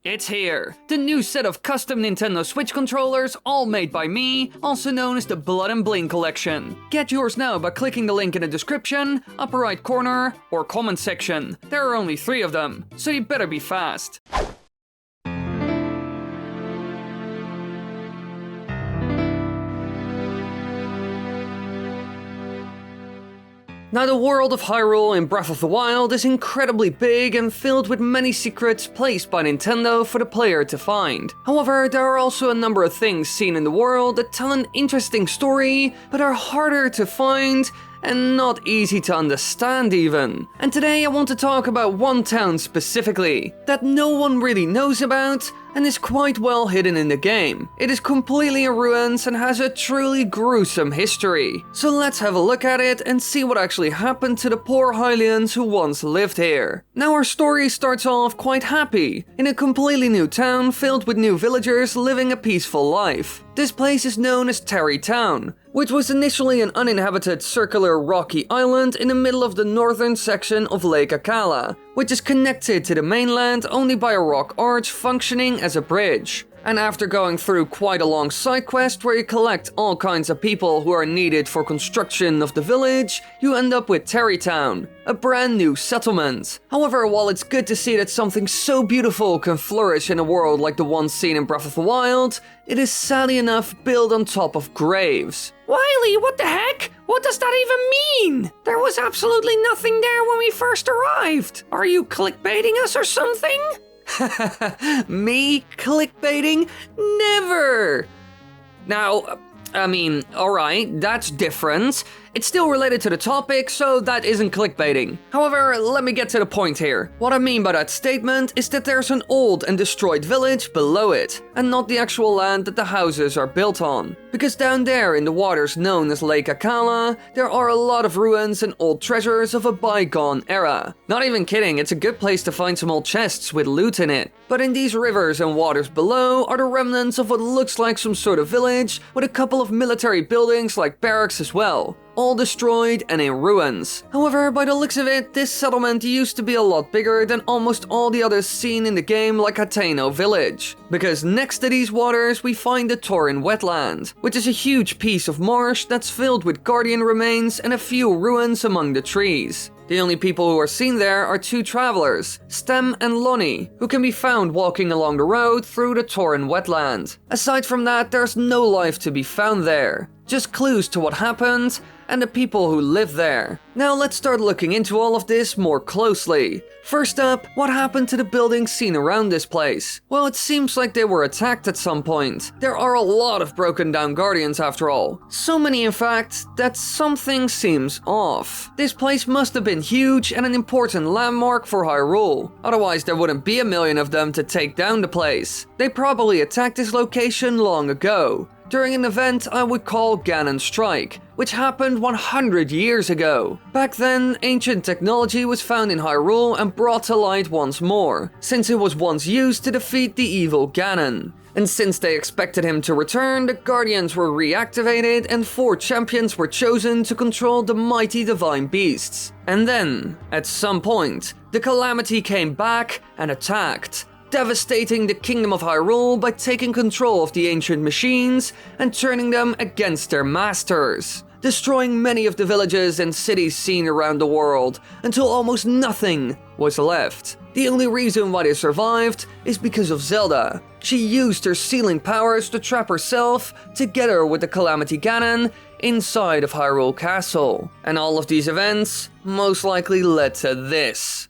It's here! The new set of custom Nintendo Switch controllers, all made by me, also known as the Blood and Bling collection. Get yours now by clicking the link in the description, upper right corner, or comment section. There are only 3 of them, so you better be fast. Now, the world of Hyrule in Breath of the Wild is incredibly big and filled with many secrets placed by Nintendo for the player to find. However, there are also a number of things seen in the world that tell an interesting story, but are harder to find and not easy to understand even. And today I want to talk about one town specifically, that no one really knows about and is quite well hidden in the game. It is completely in ruins and has a truly gruesome history. So let's have a look at it and see what actually happened to the poor Hylians who once lived here. Now, our story starts off quite happy, in a completely new town filled with new villagers living a peaceful life. This place is known as Tarry Town, which was initially an uninhabited circular rocky island in the middle of the northern section of Lake Akala, which is connected to the mainland only by a rock arch functioning as a bridge. And after going through quite a long side quest where you collect all kinds of people who are needed for construction of the village, you end up with Tarry Town, a brand new settlement. However, while it's good to see that something so beautiful can flourish in a world like the one seen in Breath of the Wild, it is sadly enough built on top of graves. Wily, what the heck? What does that even mean? There was absolutely nothing there when we first arrived. Are you clickbaiting us or something? Me clickbaiting? Never! Now, alright, that's different. It's still related to the topic, so that isn't clickbaiting. However, let me get to the point here. What I mean by that statement is that there's an old and destroyed village below it, and not the actual land that the houses are built on. Because down there in the waters known as Lake Akala, there are a lot of ruins and old treasures of a bygone era. Not even kidding, it's a good place to find some old chests with loot in it. But in these rivers and waters below are the remnants of what looks like some sort of village, with a couple of military buildings like barracks as well. All destroyed and in ruins. However, by the looks of it, this settlement used to be a lot bigger than almost all the others seen in the game like Hateno Village. Because next to these waters we find the Tauren Wetland, which is a huge piece of marsh that's filled with guardian remains and a few ruins among the trees. The only people who are seen there are 2 travelers, Stem and Lonnie, who can be found walking along the road through the Tauren Wetland. Aside from that, there's no life to be found there. Just clues to what happened and the people who live there. Now let's start looking into all of this more closely. First up, what happened to the buildings seen around this place? Well, it seems like they were attacked at some point. There are a lot of broken down guardians after all. So many in fact, that something seems off. This place must have been huge and an important landmark for Hyrule. Otherwise there wouldn't be a million of them to take down the place. They probably attacked this location long ago, during an event I would call Ganon's Strike, which happened 100 years ago. Back then, ancient technology was found in Hyrule and brought to light once more, since it was once used to defeat the evil Ganon. And since they expected him to return, the Guardians were reactivated and 4 champions were chosen to control the mighty divine beasts. And then, at some point, the Calamity came back and attacked, devastating the Kingdom of Hyrule by taking control of the ancient machines and turning them against their masters, destroying many of the villages and cities seen around the world until almost nothing was left. The only reason why they survived is because of Zelda. She used her sealing powers to trap herself together with the Calamity Ganon inside of Hyrule Castle. And all of these events most likely led to this.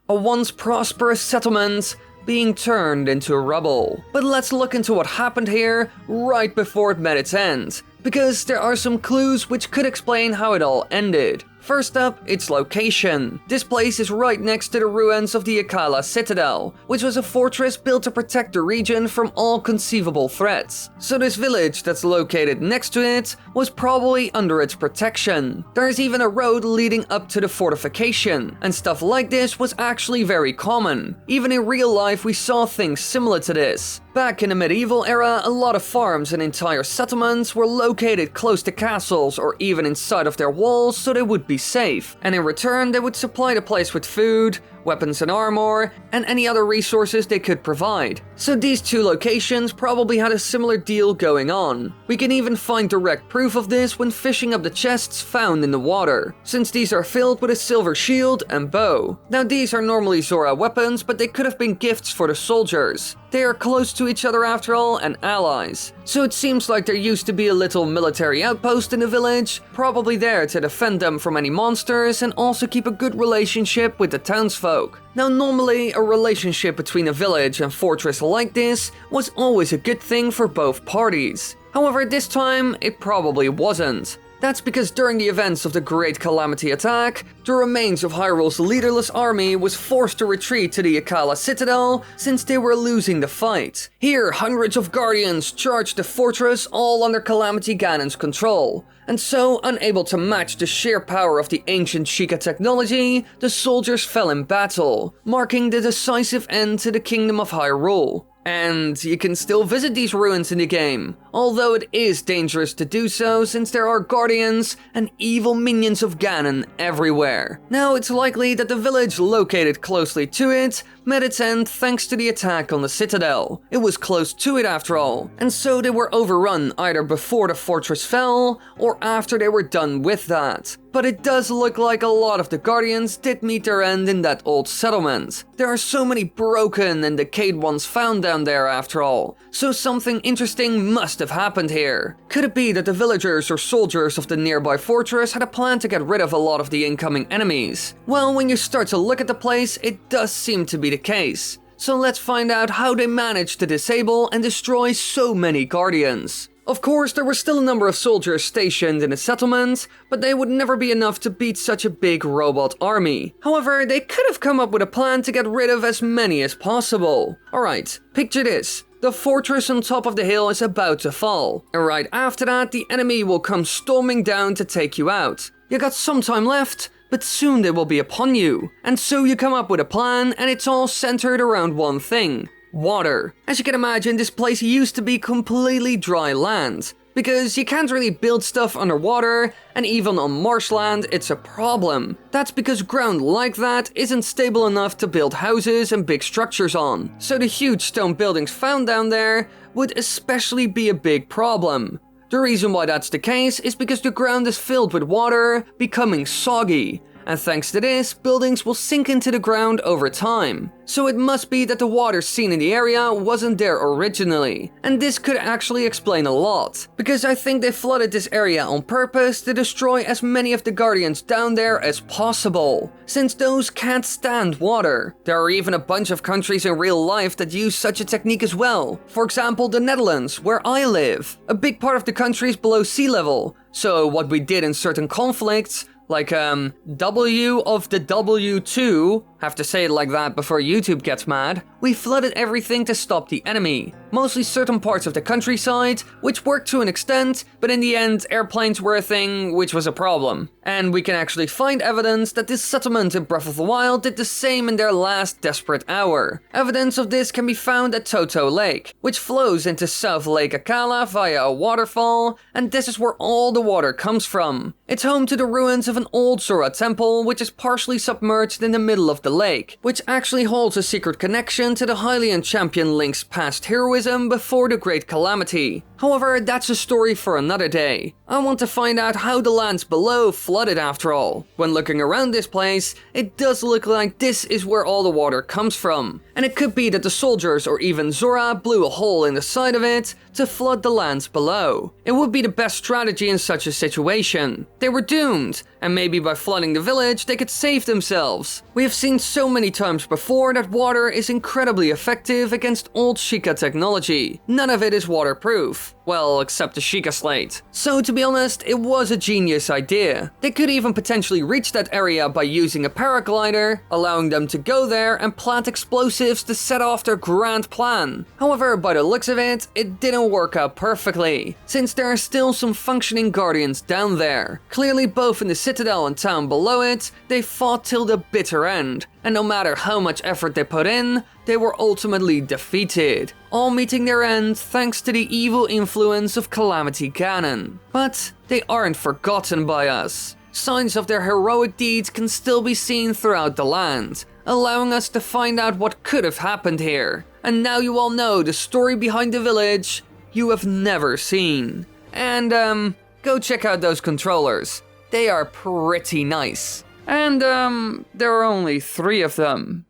A once prosperous settlement being turned into rubble. But let's look into what happened here right before it met its end, because there are some clues which could explain how it all ended. First up, its location. This place is right next to the ruins of the Akala Citadel, which was a fortress built to protect the region from all conceivable threats. So this village that's located next to it was probably under its protection. There's even a road leading up to the fortification, and stuff like this was actually very common. Even in real life we saw things similar to this. Back in the medieval era, a lot of farms and entire settlements were located close to castles or even inside of their walls so they would be safe, and in return they would supply the place with food, weapons and armor, and any other resources they could provide. So these two locations probably had a similar deal going on. We can even find direct proof of this when fishing up the chests found in the water, since these are filled with a silver shield and bow. Now these are normally Zora weapons, but they could have been gifts for the soldiers. They are close to each other after all and allies. So it seems like there used to be a little military outpost in the village, probably there to defend them from any monsters and also keep a good relationship with the townsfolk. Now normally a relationship between a village and fortress like this was always a good thing for both parties. However, this time it probably wasn't. That's because during the events of the Great Calamity attack, the remains of Hyrule's leaderless army was forced to retreat to the Akala Citadel since they were losing the fight. Here, hundreds of guardians charged the fortress all under Calamity Ganon's control. And so, unable to match the sheer power of the ancient Sheikah technology, the soldiers fell in battle, marking the decisive end to the Kingdom of Hyrule. And you can still visit these ruins in the game, although it is dangerous to do so since there are guardians and evil minions of Ganon everywhere. Now it's likely that the village located closely to it met its end thanks to the attack on the citadel. It was close to it after all, and so they were overrun either before the fortress fell or after they were done with that. But it does look like a lot of the guardians did meet their end in that old settlement. There are so many broken and decayed ones found down there after all, so something interesting must have happened here. Could it be that the villagers or soldiers of the nearby fortress had a plan to get rid of a lot of the incoming enemies? Well, when you start to look at the place, it does seem to be the case. So let's find out how they managed to disable and destroy so many guardians. Of course, there were still a number of soldiers stationed in the settlement, but they would never be enough to beat such a big robot army. However, they could have come up with a plan to get rid of as many as possible. Alright, picture this. The fortress on top of the hill is about to fall, and right after that, the enemy will come storming down to take you out. You got some time left, but soon they will be upon you. And so you come up with a plan, and it's all centered around one thing. Water. As you can imagine, this place used to be completely dry land, because you can't really build stuff underwater, and even on marshland it's a problem. That's because ground like that isn't stable enough to build houses and big structures on, so the huge stone buildings found down there would especially be a big problem. The reason why that's the case is because the ground is filled with water, becoming soggy. And thanks to this, buildings will sink into the ground over time. So it must be that the water seen in the area wasn't there originally. And this could actually explain a lot, because I think they flooded this area on purpose to destroy as many of the guardians down there as possible, since those can't stand water. There are even a bunch of countries in real life that use such a technique as well. For example, the Netherlands, where I live. A big part of the country is below sea level, so what we did in certain conflicts, like, W of the W2, have to say it like that before YouTube gets mad, we flooded everything to stop the enemy. Mostly certain parts of the countryside, which worked to an extent, but in the end, airplanes were a thing, which was a problem. And we can actually find evidence that this settlement in Breath of the Wild did the same in their last desperate hour. Evidence of this can be found at Toto Lake, which flows into South Lake Akala via a waterfall, and this is where all the water comes from. It's home to the ruins of an old Zora temple, which is partially submerged in the middle of the lake, which actually holds a secret connection to the Hylian champion Link's past heroism before the Great Calamity. However, that's a story for another day. I want to find out how the lands below flooded after all. When looking around this place, it does look like this is where all the water comes from. And it could be that the soldiers or even Zora blew a hole in the side of it to flood the lands below. It would be the best strategy in such a situation. They were doomed, and maybe by flooding the village they could save themselves. We have seen so many times before that water is incredibly effective against old Sheikah technology. None of it is waterproof. Well, except the Sheikah slate. So to be honest, it was a genius idea. They could even potentially reach that area by using a paraglider, allowing them to go there and plant explosives to set off their grand plan. However, by the looks of it, it didn't work out perfectly, since there are still some functioning guardians down there. Clearly both in the citadel and town below it, they fought till the bitter end. And no matter how much effort they put in, they were ultimately defeated, all meeting their end thanks to the evil influence of Calamity Ganon. But they aren't forgotten by us. Signs of their heroic deeds can still be seen throughout the land, allowing us to find out what could have happened here. And now you all know the story behind the village you have never seen. And, go check out those controllers. They are pretty nice. And, there are only 3 of them.